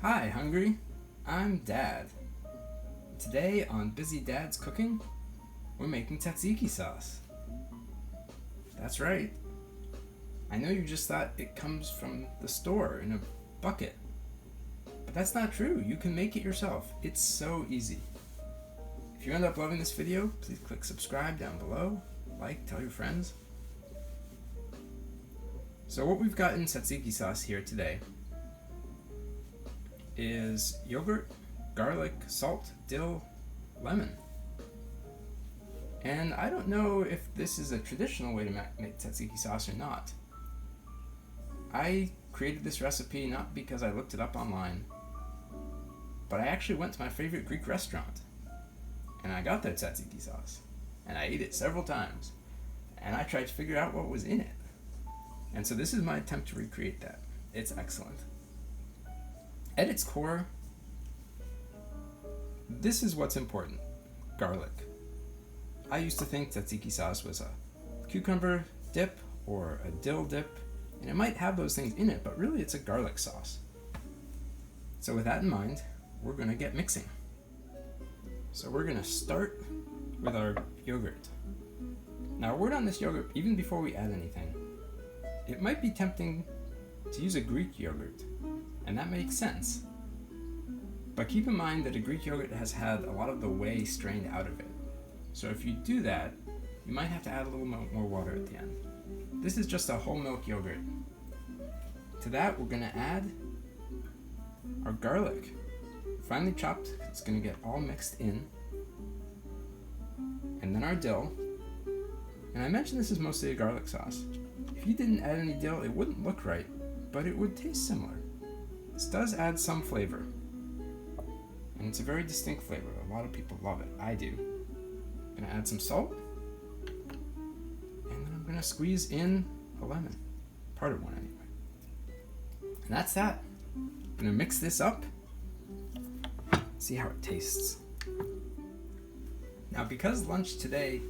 Hi, hungry? I'm Dad. Today on Busy Dad's Cooking, we're making tzatziki sauce. That's right. I know you just thought it comes from the store in a bucket, but that's not true. You can make it yourself. It's so easy. If you end up loving this video, please click subscribe down below, like, tell your friends. So what we've got in tzatziki sauce here today is yogurt, garlic, salt, dill, lemon. And I don't know if this is a traditional way to make tzatziki sauce or not. I created this recipe not because I looked it up online, but I actually went to my favorite Greek restaurant and I got their tzatziki sauce and I ate it several times and I tried to figure out what was in it. And so this is my attempt to recreate that. It's excellent. At its core, this is what's important: garlic. I used to think tzatziki sauce was a cucumber dip or a dill dip, and it might have those things in it, but really it's a garlic sauce. So with that in mind, we're going to get mixing. So we're going to start with our yogurt. Now, a word on this yogurt, even before we add anything. It might be tempting to use a Greek yogurt, and that makes sense. But keep in mind that a Greek yogurt has had a lot of the whey strained out of it. So if you do that, you might have to add a little more water at the end. This is just a whole milk yogurt. To that, we're going to add our garlic. Finely chopped, it's going to get all mixed in. And then our dill. And I mentioned this is mostly a garlic sauce. If you didn't add any dill, it wouldn't look right, but it would taste similar. This does add some flavor, and it's a very distinct flavor. A lot of people love it. I do. I'm going to add some salt, and then I'm going to squeeze in a lemon. Part of one, anyway. And that's that. I'm going to mix this up, see how it tastes. Now, because lunch today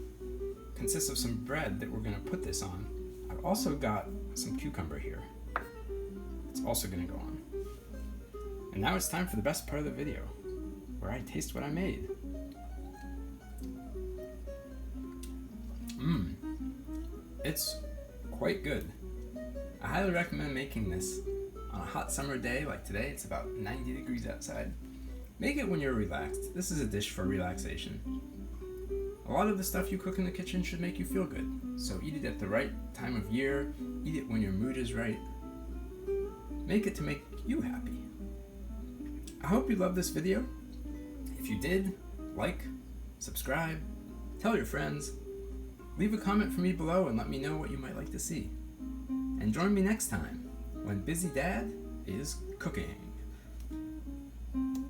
consists of some bread that we're going to put this on, I've also got some cucumber here. It's also going to go on. And now it's time for the best part of the video, where I taste what I made. It's quite good. I highly recommend making this on a hot summer day like today. It's about 90 degrees outside. Make it when you're relaxed. This is a dish for relaxation. A lot of the stuff you cook in the kitchen should make you feel good. So eat it at the right time of year. Eat it when your mood is right. Make it to make you happy. I hope you loved this video. If you did, like, subscribe, tell your friends, leave a comment for me below and let me know what you might like to see. And join me next time when Busy Dad is cooking.